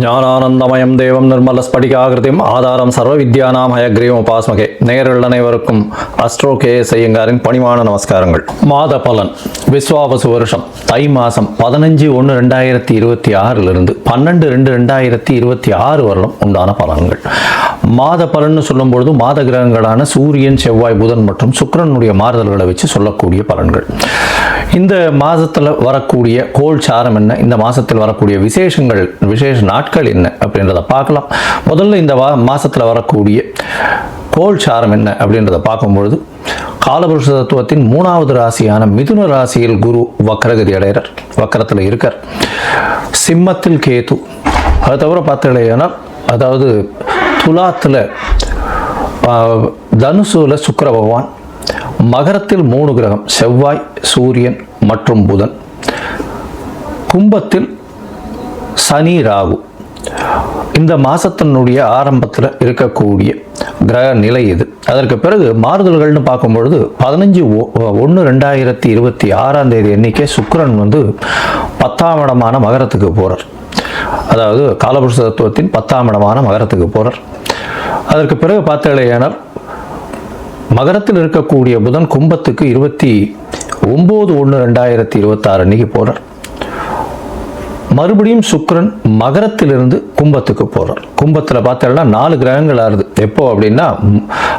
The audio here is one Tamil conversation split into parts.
ஞானானந்தமயம் தேவம் நிர்மல ஸ்படிகாகிருதியும் ஆதாரம் சர்வ வித்யானாம் ஹயக்ரீவம் உபாஸ்மகே. நேயர்கள் அனைவருக்கும் அஸ்ட்ரோ கேஎஸ் ஐயங்காரின் பணிவான நமஸ்காரங்கள். மாத பலன் விஸ்வாவசு வருஷம் தை மாதம் 15/1/2026 12/2/2026 வரலும் உண்டான பலன்கள். மாத பலன்னு சொல்லும் பொழுது மாத கிரகங்களான சூரியன், செவ்வாய், புதன் மற்றும் சுக்கிரனுடைய மாறுதல்களை வச்சு சொல்லக்கூடிய பலன்கள். இந்த மாதத்தில் வரக்கூடிய கோள் சாரம் என்ன, இந்த மாதத்தில் வரக்கூடிய விசேஷ நாட்கள் என்ன அப்படின்றத பார்க்கலாம். முதல்ல இந்த மாதத்தில் வரக்கூடிய கோள் சாரம் என்ன அப்படின்றத பார்க்கும்பொழுது, காலபுருஷ தத்துவத்தின் 3வது ராசியான மிதுன ராசியில் குரு வக்கரகதி அடைகிறார், வக்கரத்தில் இருக்கார். சிம்மத்தில் கேது, அது தவிர பார்த்தீங்கன்னா அதாவது துலாத்தில் தனுசுல சுக்கிர பகவான், மகரத்தில் 3 கிரகம் செவ்வாய், சூரியன் மற்றும் புதன், கும்பத்தில் சனி, ராகு. இந்த மாசத்தினுடைய ஆரம்பத்தில் இருக்கக்கூடிய கிரக நிலை இது. அதற்கு பிறகு மாறுதல்கள்னு பார்க்கும்பொழுது 15/1/2026 அன்னைக்கே சுக்கிரன் 10ஆம் இடமான மகரத்துக்கு போகிறார். அதாவது காலபுருஷ தத்துவத்தின் 10ஆம் இடமான மகரத்துக்கு போகிறார். அதற்கு பிறகு பார்த்தீங்கன்னா மகரத்தில் இருக்கக்கூடிய புதன் கும்பத்துக்கு 29/1/2026 அன்னைக்கு போகிறார். மறுபடியும் சுக்கிரன் மகரத்திலிருந்து கும்பத்துக்கு போகிறார். கும்பத்தில் பார்த்தீங்கன்னா 4 கிரகங்கள் ஆறுது. எப்போ அப்படின்னா,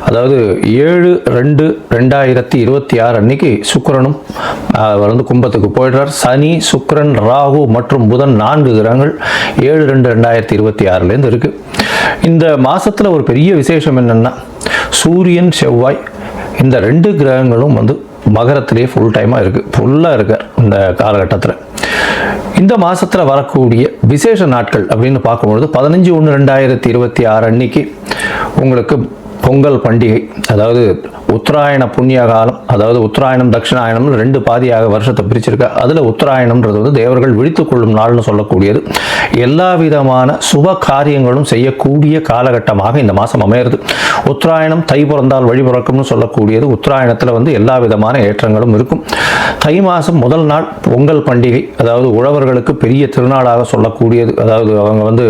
அதாவது 7/2/2026 அன்னைக்கு சுக்கிரனும் கும்பத்துக்கு போயிடுறார். சனி, சுக்கிரன், ராகு மற்றும் புதன் 4 கிரகங்கள் 7/2/2026 இருக்கு. இந்த மாசத்துல ஒரு பெரிய விசேஷம் என்னன்னா, சூரியன், செவ்வாய் இந்த 2 கிரகங்களும் மகரத்திலேயே ஃபுல்லாக இருக்கார் இந்த காலகட்டத்தில். இந்த மாசத்தில் வரக்கூடிய விசேஷ நாட்கள் அப்படின்னு பார்க்கும்பொழுது 15/1/2026 அன்னைக்கு உங்களுக்கு பொங்கல் பண்டிகை, அதாவது உத்தராயண புண்ணிய காலம், அதாவது உத்தராயணம் தட்சிணாயணம் 2 பாதியாக வருஷத்தை பிரிச்சிருக்கா. அதில் உத்தராயணம்ன்றது தேவர்கள் விழித்துக் கொள்ளும் நாள்னு சொல்லக்கூடியது. எல்லா விதமான சுப காரியங்களும் செய்யக்கூடிய காலகட்டமாக இந்த மாதம் அமையிறது. உத்தராயணம் தை பிறந்தால் வழி பிறக்கும்னு சொல்லக்கூடியது. உத்தராயணத்தில் எல்லா விதமான ஏற்றங்களும் இருக்கும். தை மாதம் முதல் நாள் பொங்கல் பண்டிகை, அதாவது உழவர்களுக்கு பெரிய திருநாளாக சொல்லக்கூடியது. அதாவது அவங்க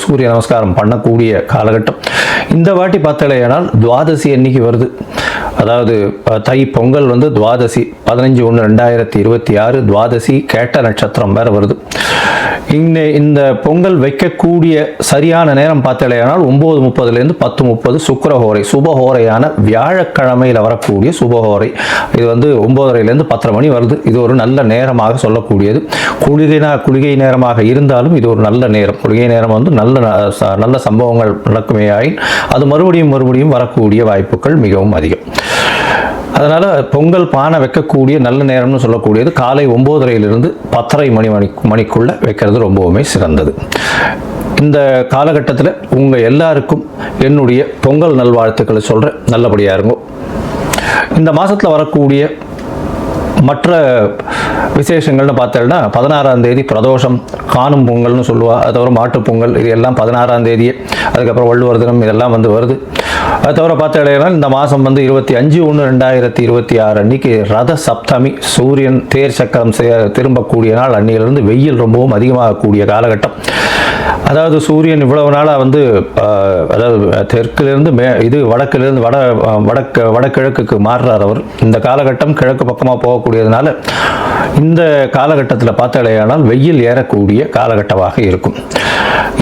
சூரிய நமஸ்காரம் பண்ணக்கூடிய காலகட்டம். இந்த வாட்டி பார்த்தலையானால் துவாதசி அன்னைக்கு வருது. அதாவது தை பொங்கல் துவாதசி 15/1/2026 துவாதசி கேட்ட நட்சத்திரம் வேற வருது. இந்த பொங்கல் வைக்கக்கூடிய சரியான நேரம் பார்த்தலையானால் 9:30 10:30 சுக்கிரஹோரை, சுபஹோரையான வியாழக்கிழமையில் வரக்கூடிய சுபஹோரை. இது 9:30 10:30 மணி வருது. இது ஒரு நல்ல நேரமாக சொல்லக்கூடியது. குளிகை நேரமாக இருந்தாலும் இது ஒரு நல்ல நேரம். குளிகை நேரம் நல்ல சம்பவங்கள் நடக்குமே ஆயின் அது மறுபடியும் வரக்கூடிய வாய்ப்புகள் மிகவும் அதிகம். அதனால் பொங்கல் பானை வைக்கக்கூடிய நல்ல நேரம்னு சொல்லக்கூடியது காலை 9:30 10:30 மணிக்குள்ளே வைக்கிறது ரொம்பவுமே சிறந்தது. இந்த காலகட்டத்தில் உங்கள் எல்லாருக்கும் என்னுடைய பொங்கல் நல்வாழ்த்துக்களை சொல்கிறேன். நல்லபடியாக இருக்கும். இந்த மாதத்தில் வரக்கூடிய மற்ற விசேஷங்கள்னு பார்த்தோம்னா 16ஆம் தேதி பிரதோஷம், காணும் பொங்கல்னு சொல்லுவா. அது தவிர மாட்டுப் பொங்கல், இது எல்லாம் 16ஆம் தேதியே. அதுக்கப்புறம் வள்ளுவர் தினம், இதெல்லாம் வருது. அது தவிர பார்த்தீங்கன்னா இந்த மாதம் 25/1/2026 அன்னைக்கு ரத சப்தமி, சூரியன் தேர் சக்கரம் திரும்பக்கூடிய நாள். அன்னையிலிருந்து வெயில் ரொம்பவும் அதிகமாகக்கூடிய காலகட்டம். அதாவது சூரியன் இவ்வளவு நாளாக அதாவது தெற்கிலிருந்து வடக்கிலிருந்து வடகிழக்குக்கு மாறுறார் அவர். இந்த காலகட்டம் கிழக்கு பக்கமாக போகக்கூடியதுனால இந்த காலகட்டத்தில் பார்த்தலையானால் வெயில் ஏறக்கூடிய காலகட்டமாக இருக்கும்.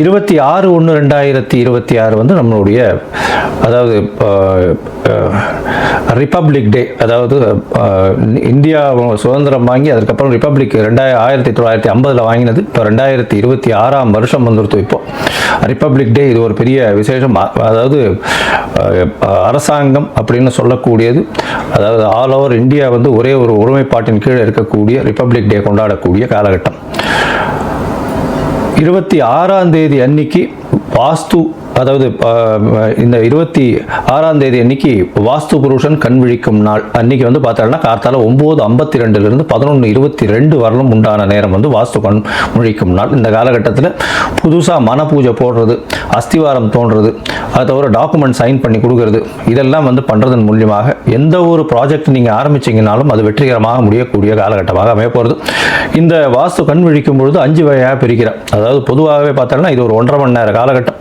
26/1/2026 நம்மளுடைய அதாவது ரிப்பப்ளிக் டே. அதாவது இந்தியா சுதந்திரம் வாங்கி அதுக்கப்புறம் ரிப்பப்ளிக் 1950 வாங்கினது. இப்போ 2026ஆம் வருஷம் வந்துருத்து. இப்போ ரிப்பப்ளிக் டே இது ஒரு பெரிய விசேஷம். அதாவது அரசாங்கம் அப்படின்னு சொல்லக்கூடியது, அதாவது ஆல் ஓவர் இந்தியா ஒரே ஒரு ஒருமைப்பாட்டின் கீழே இருக்கக்கூடிய ரிப்பப்ளிக் டே கொண்டாடக்கூடிய காலகட்டம். 26ஆம் தேதி அன்னைக்கு வாஸ்து அதாவது இந்த 26ஆம் தேதி அன்னைக்கு வாஸ்து புருஷன் கண் விழிக்கும் நாள் அன்னைக்கு வந்து பார்த்தோம்னா கார்த்தால 9:52 11:22 வரலும் உண்டான நேரம் வந்து வாஸ்து கண் விழிக்கும் நாள். இந்த காலகட்டத்தில் புதுசாக மன பூஜை போடுறது, அஸ்திவாரம் தோன்றது, அதை தவிர டாக்குமெண்ட் சைன் பண்ணி கொடுக்கறது, இதெல்லாம் வந்து பண்ணுறதன் மூலியமாக எந்த ஒரு ப்ராஜெக்ட் நீங்கள் ஆரம்பிச்சிங்கனாலும் அது வெற்றிகரமாக முடியக்கூடிய காலகட்டமாக அமைய போகிறது. இந்த வாஸ்து கண் விழிக்கும் பொழுது 5 வகையாக பிரிக்கிறேன். அதாவது பொதுவாகவே பார்த்தோம்னா இது ஒரு 1.5 மணி நேர காலகட்டம்.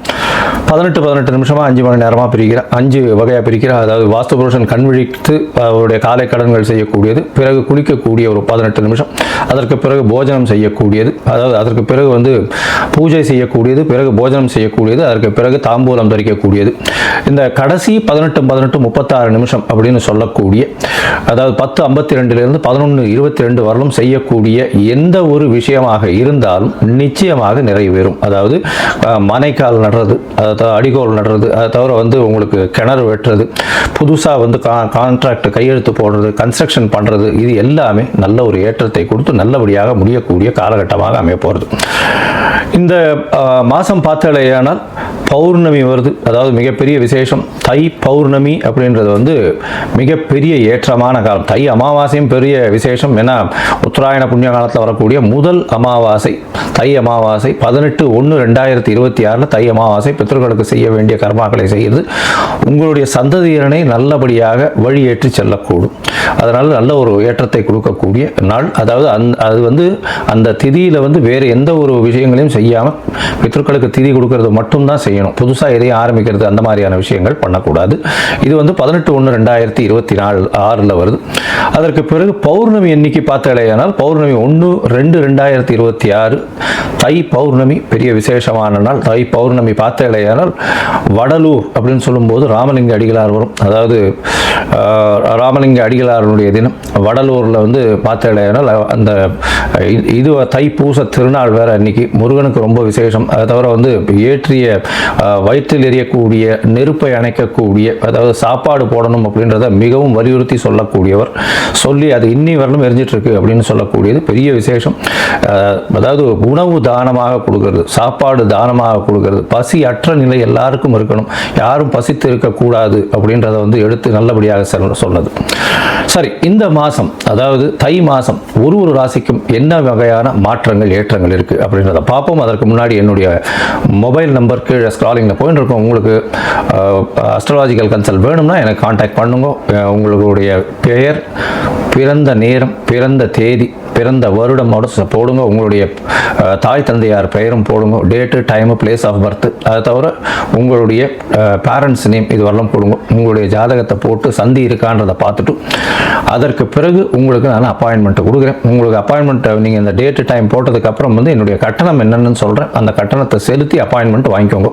18 நிமிஷமாக 5 மணி நேரமாக பிரிக்கிறேன், 5 வகையாக பிரிக்கிறேன். அதாவது வாஸ்து புருஷன் கண் விழித்து அவருடைய காலை கடன்கள் செய்யக்கூடியது, பிறகு குளிக்கக்கூடிய ஒரு 18 நிமிஷம், அதற்கு பிறகு போஜனம் செய்யக்கூடியது, அதாவது அதற்கு பிறகு வந்து பூஜை செய்யக்கூடியது, பிறகு போஜனம் செய்யக்கூடியது, அதற்கு பிறகு தாம்பூலம் தரிக்கக்கூடியது. இந்த கடைசி 18 36 நிமிஷம் அப்படின்னு சொல்லக்கூடிய, அதாவது 10:52 11:22 வரலும் செய்யக்கூடிய எந்த ஒரு விஷயமாக இருந்தாலும் நிச்சயமாக நிறைவேறும். அதாவது மனைக்கால் நடுறது, அடிகோல் நடுறது, அதை தவிர வந்து உங்களுக்கு கிணறு வெட்டுறது, புதுசாக வந்து கான்ட்ராக்ட் கையெழுத்து போடுறது, கன்ஸ்ட்ரக்ஷன் பண்ணுறது, இது எல்லாமே நல்ல ஒரு ஏற்றத்தை கொடுத்து நல்லபடியாக முடியக்கூடிய காலகட்டமாக அமைய போகிறது. இந்த மாதம் பார்த்தாலேயானால் பௌர்ணமி வருது. அதாவது மிகப்பெரிய விசேஷம் தை பௌர்ணமி அப்படின்றது வந்து மிகப்பெரிய ஏற்றமான காலம். தை அமாவாசையும் பெரிய விசேஷம். ஏன்னா உத்தராயண புண்ணிய காலத்தில் வரக்கூடிய முதல் அமாவாசை தை அமாவாசை 18/1/2026 தை அமாவாசை. பித்ருக்களுக்கு செய்ய வேண்டிய கர்மாக்களை செய்து உங்களுடைய சந்ததியினரை நல்லபடியாக வழியேற்றி செல்லக்கூடும். அதனால் நல்ல ஒரு ஏற்றத்தை கொடுக்கக்கூடிய நாள். அதாவது அது வந்து அந்த திதியில் வந்து வேறு எந்த ஒரு விஷயங்களையும் செய்யாமல் பித்ருக்களுக்கு திதி கொடுக்கறது மட்டும்தான் செய்யணும். புதுசாக எதையும் ஆரம்பிக்கிறது அந்த மாதிரியான விஷயங்கள் பண்ணக்கூடாது. இது வந்து 18/1/2026 வருது. அதற்கு பிறகு பௌர்ணமி எண்ணிக்கை பார்த்தாலேயானால் பௌர்ணமி 1/2/2026 தை பௌர்ணமி பெரிய விசேஷமான நாள். தை பௌர்ணமி பார்த்தாலேயானால் வடலூர் அப்படின்னு சொல்லும்போது ராமலிங்க அடிகளார் வரும். அதாவது ராமலிங்க அடிகளாருடைய தினம் வடலூரில் வந்து பார்த்தாலேயானால் அந்த இது தைப்பூச திருநாள் வேற அன்னைக்கு முருகனுக்கு ரொம்ப விசேஷம். அதை தவிர வந்து ஏற்றிய வயிற்றில் எரியக்கூடிய நெருப்பை அணைக்கக்கூடிய, அதாவது சாப்பாடு போடணும் அப்படின்றத மிகவும் வலியுறுத்தி சொல்லக்கூடியவர். சொல்லி அது இன்னி வரலும் எரிஞ்சிட்டு இருக்கு அப்படின்னு சொல்லக்கூடியது பெரிய விசேஷம். அதாவது உணவு தானமாக கொடுக்கறது, சாப்பாடு தானமாக கொடுக்கறது, பசி அற்ற நிலை எல்லாருக்கும் இருக்கணும், யாரும் பசித்து இருக்கக்கூடாது அப்படின்றத வந்து எடுத்து நல்லபடியாக சொன்னது. சரி, இந்த மாதம் அதாவது தை மாதம் ஒரு ராசிக்கும் என்ன வகையான மாற்றங்கள் ஏற்றங்கள் இருக்குது அப்படின்றத பார்ப்போம். அதற்கு முன்னாடி என்னுடைய மொபைல் நம்பர் கீழே ஸ்க்ராலிங்கில் போயிட்டு இருக்கோம். உங்களுக்கு அஸ்ட்ராலாஜிக்கல் கன்சல்ட் வேணும்னா எனக்கு கான்டாக்ட் பண்ணுங்க. உங்களுடைய பெயர், பிறந்த நேரம், பிறந்த தேதி, பிறந்த வருடமோட போடுங்க. உங்களுடைய தாய் தந்தையார் பெயரும் போடுங்க. Date, time, place of birth, அதை தவிர உங்களுடைய பேரண்ட்ஸ் நேம் இது வரலாம் போடுங்க. உங்களுடைய ஜாதகத்தை போட்டு சந்தி இருக்கான்றதை பார்த்துட்டு அதற்கு பிறகு உங்களுக்கு நான் அப்பாயின்மெண்ட்டு கொடுக்குறேன். உங்களுக்கு அப்பாயின்மெண்ட்டை நீங்கள் இந்த டேட்டு டைம் போட்டதுக்கப்புறம் வந்து என்னுடைய கட்டணம் என்னென்னு சொல்கிறேன். அந்த கட்டணத்தை செலுத்தி அப்பாயின்மெண்ட் வாங்கிக்கோங்க.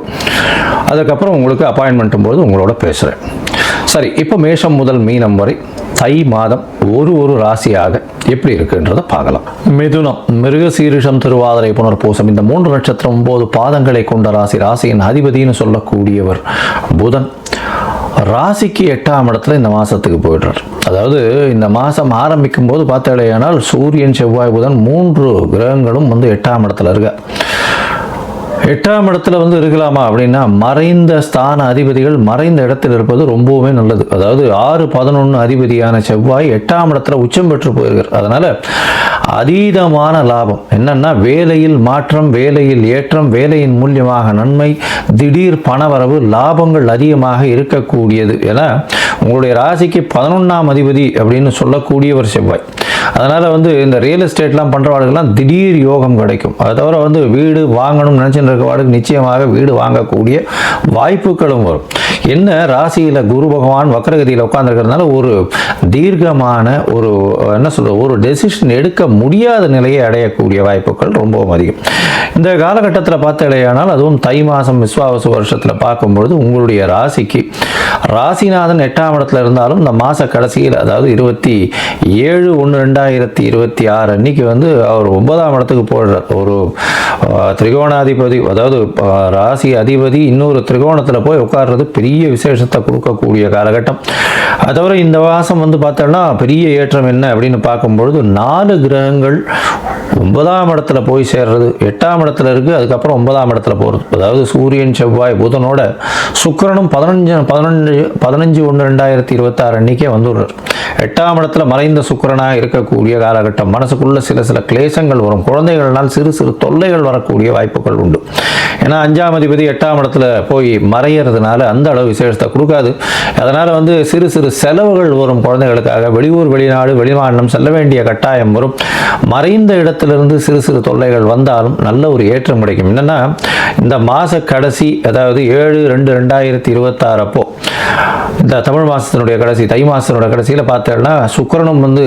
அதுக்கப்புறம் உங்களுக்கு அப்பாயின்மெண்ட்டும் போது உங்களோட பேசுகிறேன். சரி, இப்போ மேஷம் முதல் மீனம் வரை தை மாதம் ஒரு ராசியாக எப்படி இருக்குன்றதை பார்க்கலாம். மிதுனம், மிருகசீரிஷம், திருவாதிரை, புனர்பூசம் இந்த 3 நட்சத்திரம் 9 பாதங்களை கொண்ட ராசி. ராசியின் அதிபதினு சொல்லக்கூடியவர் புதன். ராசிக்கு 8ஆம் இடத்துல இந்த மாதத்துக்கு போயிடுறார். அதாவது இந்த மாதம் ஆரம்பிக்கும் போது பார்த்தாலேயானால் சூரியன், செவ்வாய், புதன் 3 கிரகங்களும் வந்து 8ஆம் இடத்துல இருக்க. 8ஆம் இடத்துல வந்து இருக்கலாமா அப்படின்னா மறைந்த ஸ்தான அதிபதிகள் மறைந்த இடத்தில் இருப்பது ரொம்பவுமே நல்லது. அதாவது 6-11 அதிபதியான செவ்வாய் 8ஆம் இடத்துல உச்சம் பெற்று போயிருக்கார். அதனால அதீதமான லாபம். என்னன்னா வேலையில் மாற்றம், வேலையில் ஏற்றம், வேலையின் மூலியமாக நன்மை, திடீர் பணவரவு, லாபங்கள் அதிகமாக இருக்கக்கூடியது. ஏன்னா உங்களுடைய ராசிக்கு 11ஆம் அதிபதி அப்படின்னு சொல்லக்கூடியவர் செவ்வாய். அதனால் வந்து இந்த ரியல் எஸ்டேட்லாம் பண்ணுறவாளுக்கெல்லாம் திடீர் யோகம் கிடைக்கும். அதை தவிர வந்து வீடு வாங்கணும்னு நினச்சிட்டு இருக்கவாளுக்கு நிச்சயமாக வீடு வாங்கக்கூடிய வாய்ப்புகளும் வரும். என்ன ராசியில் குரு பகவான் வக்ரகதியில் உட்கார்ந்துருக்கிறதுனால ஒரு தீர்க்கமான ஒரு டெசிஷன் எடுக்க முடியாத நிலையை அடையக்கூடிய வாய்ப்புகள் ரொம்பவும் அதிகம். இந்த காலகட்டத்தில் பார்த்தாலேயானால் அதுவும் தை மாதம் விஸ்வாவசு வருஷத்தில் பார்க்கும்பொழுது உங்களுடைய ராசிக்கு ராசிநாதன் 8ஆம் இடத்துல இருந்தாலும் இந்த மாத கடைசியில் அதாவது 27/1/2026 2026 அன்னைக்கு வந்து அவர் 9ஆம் இடத்துக்கு போடுறார். ஒரு திரிகோணாதிபதி, அதாவது ராசி அதிபதி இன்னொரு திரிகோணத்தில் போய் உட்கார்றது பெரிய விசேஷத்தை கொடுக்கக்கூடிய காலகட்டம். அது தவிர இந்த மாதம் வந்து பார்த்தோம்னா பெரிய ஏற்றம் என்ன அப்படின்னு பார்க்கும்பொழுது 4 கிரகங்கள் 9ஆம் இடத்துல போய் சேர்றது, 8ஆம் இடத்துல இருக்குது, அதுக்கப்புறம் 9ஆம் இடத்துல போகிறது. அதாவது சூரியன் செவ்வாய் புதனோட சுக்கிரனும் 15/1/2026 அன்னைக்கே வந்துடுறார். 8ஆம் இடத்துல மறைந்த சுக்கிரனாக இருக்கக்கூடிய காலகட்டம். மனசுக்குள்ள சில கிளேசங்கள் வரும், குழந்தைகள்னால் சிறு தொல்லைகள் வரக்கூடிய வாய்ப்புகள் உண்டு. ஏன்னா 5ஆம் அதிபதி 8ஆம் இடத்துல போய் மறையிறதுனால அந்த அளவு விசேஷத்தை கொடுக்காது. அதனால் வந்து சிறு செலவுகள் வரும் குழந்தைகளுக்காக. வெளியூர் வெளிநாடு வெளிமாநிலம் செல்ல வேண்டிய கட்டாயம் வரும். மறைந்த இடத்திலிருந்து சிறு தொல்லைகள் வந்தாலும் நல்ல ஒரு ஏற்றம் கிடைக்கும். என்னென்னா இந்த மாத கடைசி, அதாவது 7/2/2026 அப்போ இந்த தமிழ் மாதத்தினுடைய கடைசி, தை மாதத்தினுடைய கடைசியில் பார்த்தேன்னா சுக்கிரனும் வந்து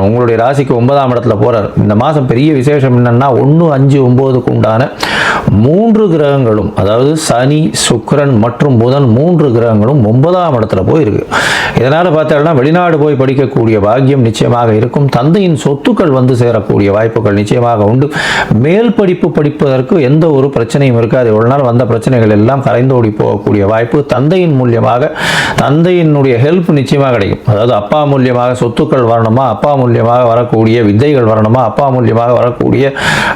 உங்களுடைய ராசிக்கு 9ஆம் இடத்துல போகிறார். இந்த மாதம் பெரிய விசேஷம் என்னென்னா 1, 5, 9க்கு உண்டான 3 கிரகங்களும், அதாவது சனி, சுக்கிரன் மற்றும் புதன் 3 கிரகங்களும் 9ஆம் இடத்துல போயிருக்கு. இதனால் பார்த்தோம்னா வெளிநாடு போய் படிக்கக்கூடிய பாக்கியம் நிச்சயமாக இருக்கும். தந்தையின் சொத்துக்கள் வந்து சேரக்கூடிய வாய்ப்புகள் நிச்சயமாக உண்டு. மேல் படிப்பு படிப்பதற்கு எந்த ஒரு பிரச்சனையும் இருக்காது. ஒரு நாள் வந்த பிரச்சனைகள் எல்லாம் கரைந்தோடி போகக்கூடிய வாய்ப்பு. தந்தையின் மூலியமாக தந்தையினுடைய ஹெல்ப் நிச்சயமாக கிடைக்கும். அதாவது அப்பா மூலியமாக சொத்துக்கள் வரணுமா, அப்பா மூலியமாக வரக்கூடிய வித்தைகள் வரணுமா, அப்பா மூலியமாக வரக்கூடிய,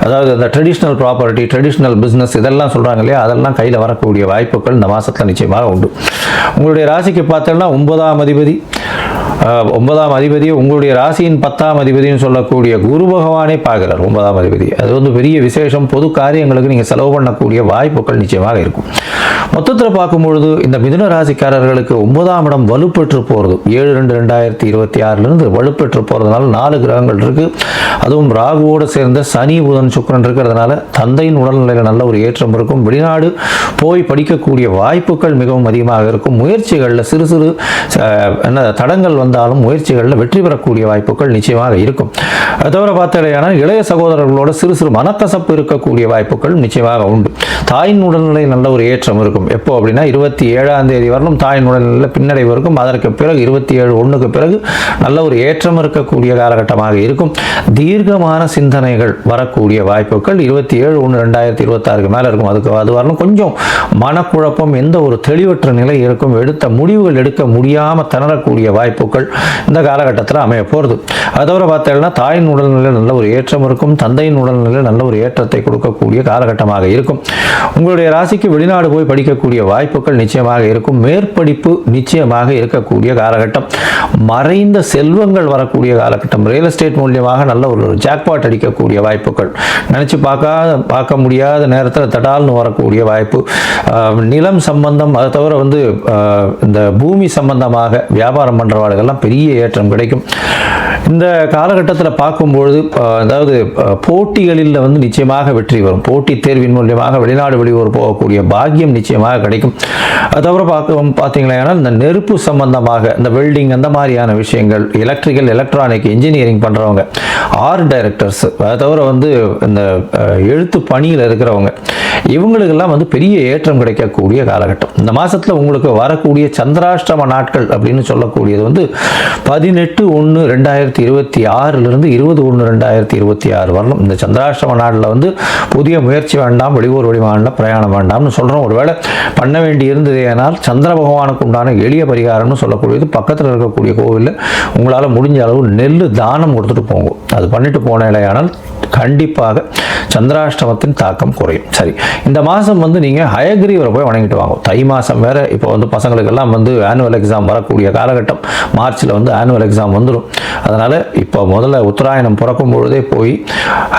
அதாவது அந்த ட்ரெடிஷ்னல் ப்ராப்பர்ட்டி, ட்ரெடிஷ்னல் பிஸ்னஸ் இதெல்லாம் சொல்கிறாங்க இல்லையா, அதெல்லாம் கையில் வரக்கூடிய வாய்ப்புகள் இந்த மாதத்தில் நிச்சயமாக உண்டு. உங்களுடைய ராசிக்கு பார்த்தோம்னா 9ஆம் அதிபதியை உங்களுடைய ராசியின் 10ஆம் அதிபதினு சொல்லக்கூடிய குரு பகவானே பார்க்கிறார் 9ஆம் அதிபதி. அது வந்து பெரிய விசேஷம். பொது காரியங்களுக்கு நீங்கள் செலவு பண்ணக்கூடிய வாய்ப்புகள் நிச்சயமாக இருக்கும். மொத்தத்தில் பார்க்கும்பொழுது இந்த மிதுன ராசிக்காரர்களுக்கு 9ஆம் இடம் வலுப்பெற்று போகிறது. 7/2/2026 வலுப்பெற்று போகிறதுனால 4 கிரகங்கள் இருக்குது. அதுவும் ராகுவோடு சேர்ந்த சனி, புதன், சுக்கிரன் இருக்கிறதுனால தந்தையின் உடல்நிலையில் நல்ல ஒரு ஏற்றம் இருக்கும். வெளிநாடு போய் படிக்கக்கூடிய வாய்ப்புகள் மிகவும் அதிகமாக இருக்கும். முயற்சிகளில் சிறு தடங்கள் வந்தாலும் முயற்சிகளில் வெற்றி பெறக்கூடிய வாய்ப்புகள் நிச்சயமாக இருக்கும். அது தவிர பார்த்தீங்கன்னா இளைய சகோதரர்களோட சிறு மனக்கசப்பு இருக்கக்கூடிய வாய்ப்புகள் நிச்சயமாக உண்டு. தாயின் உடல்நிலை நல்ல ஒரு ஏற்றம் இருக்கும். எப்போ அப்படின்னா 27ஆம் தேதி வரலும் தாயின் உடல்நிலையில் பின்னடைவு இருக்கும். அதற்கு பிறகு 27/1க்கு பிறகு நல்ல ஒரு ஏற்றம் இருக்கக்கூடிய காலகட்டமாக இருக்கும். தீர்க்கமான சிந்தனைகள் வரக்கூடிய வாய்ப்புகள் 27/1/2026 மேலே இருக்கும். அது வரலும் கொஞ்சம் மனக்குழப்பம், எந்த ஒரு தெளிவற்ற நிலை இருக்கும். எடுத்த முடிவுகள் எடுக்க முடியாமல் திணறக்கூடிய வாய்ப்புகள் இந்த காலகட்டத்தில் அமைய போகிறது. அது தவிர பார்த்தீங்கன்னா தாயின் உடல்நிலையில் நல்ல ஒரு ஏற்றம் இருக்கும். தந்தையின் உடல்நிலையில் நல்ல ஒரு ஏற்றத்தை கொடுக்கக்கூடிய காலகட்டமாக இருக்கும். உங்களுடைய ராசிக்கு வெளிநாடு போய் படிக்கக்கூடிய வாய்ப்புகள் நிச்சயமாக இருக்கும். மேற்படிப்பு நிச்சயமாக இருக்கக்கூடிய காலகட்டம். மறைந்த செல்வங்கள் வரக்கூடிய காலகட்டம். ரியல் எஸ்டேட் மூலியமாக நல்ல ஒரு ஜாக்பாட் அடிக்கக்கூடிய வாய்ப்புகள். நினைச்சு பார்க்க முடியாத நேரத்தில் தடால்னு வரக்கூடிய வாய்ப்பு. நிலம் சம்பந்தம், அதை தவிர வந்து இந்த பூமி சம்பந்தமாக வியாபாரம் பண்ணுறவாளுகள்லாம் பெரிய ஏற்றம் கிடைக்கும். இந்த காலகட்டத்தில் பார்க்கும்பொழுது அதாவது போட்டிகளில் வந்து நிச்சயமாக வெற்றி வரும். போட்டித் தேர்வின் மூலியமாக வெளிநாடு வெளியூர் போகக்கூடிய பாக்கியம் நிச்சயமாக கிடைக்கும். அது தவிர பார்த்தீங்கன்னா இந்த நெருப்பு சம்பந்தமாக இந்த வெல்டிங் அந்த மாதிரியான விஷயங்கள், எலக்ட்ரிக்கல் எலக்ட்ரானிக் இன்ஜினியரிங் பண்ணுறவங்க, ஆர்ட் டைரக்டர்ஸ், அதை தவிர வந்து இந்த எழுத்து பணியில் இருக்கிறவங்க, இவங்களுக்கெல்லாம் வந்து பெரிய ஏற்றம் கிடைக்கக்கூடிய காலகட்டம். இந்த மாதத்தில் உங்களுக்கு வரக்கூடிய சந்திராஷ்டம நாட்கள் அப்படின்னு சொல்லக்கூடியது வந்து 18/1/2026 20/1/2026 வரணும். இந்த சந்திராஷ்டம நாட்டில் வந்து புதிய முயற்சி வேண்டாம், வெளியூர் வெளிமாநில பிரயாணம் வேண்டாம்னு சொல்கிறோம். ஒருவேளை பண்ண வேண்டி இருந்தது ஏனால் சந்திர பகவானுக்கு உண்டான எளிய பரிகாரம்னு சொல்லக்கூடியது பக்கத்தில் இருக்கக்கூடிய கோவிலில் உங்களால் முடிஞ்ச அளவு நெல் தானம் கொடுத்துட்டு போங்க. அது பண்ணிட்டு போனேனால் கண்டிப்பாக சந்திராஷ்டமத்தின் தாக்கம் குறையும். சரி, இந்த மாதம் வந்து நீங்கள் ஹயக்ரீவரை போய் வணங்கிட்டு வாங்க. தை மாதம் வேறு. இப்போ வந்து பசங்களுக்கெல்லாம் வந்து ஆனுவல் எக்ஸாம் வரக்கூடிய காலகட்டம். மார்ச்சில் வந்து ஆனுவல் எக்ஸாம் வந்துடும். அதனால் இப்போ முதல்ல உத்தராயணம் பிறக்கும் பொழுதே போய்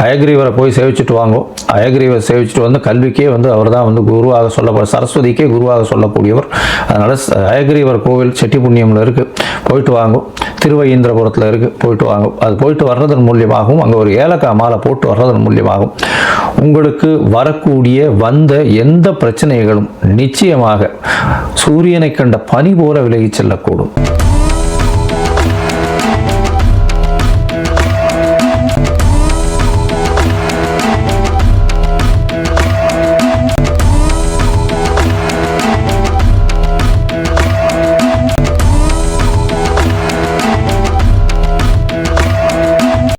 ஹயக்ரீவரை போய் சேவிச்சுட்டு வாங்க. ஹயக்ரீவரை சேவிச்சுட்டு வந்து கல்விக்கே வந்து அவர் தான் வந்து குருவாக சரஸ்வதிக்கே குருவாக சொல்லக்கூடியவர். அதனால் ஹயக்ரீவர் கோவில் செட்டிப்புண்ணியமில் இருக்குது, போயிட்டு வாங்க. திருவையீந்திரபுரத்தில் இருக்குது, போயிட்டு வாங்க. அது போயிட்டு வர்றதன் மூலியமாகவும் அங்கே ஒரு ஏலக்காய் மாலை போட்டு வர்றதன் மூலியமாகவும் உங்களுக்கு வரக்கூடிய வந்த எந்த பிரச்சனைகளும் நிச்சயமாக சூரியனை கண்ட பனி போல விலகி செல்லக்கூடும்.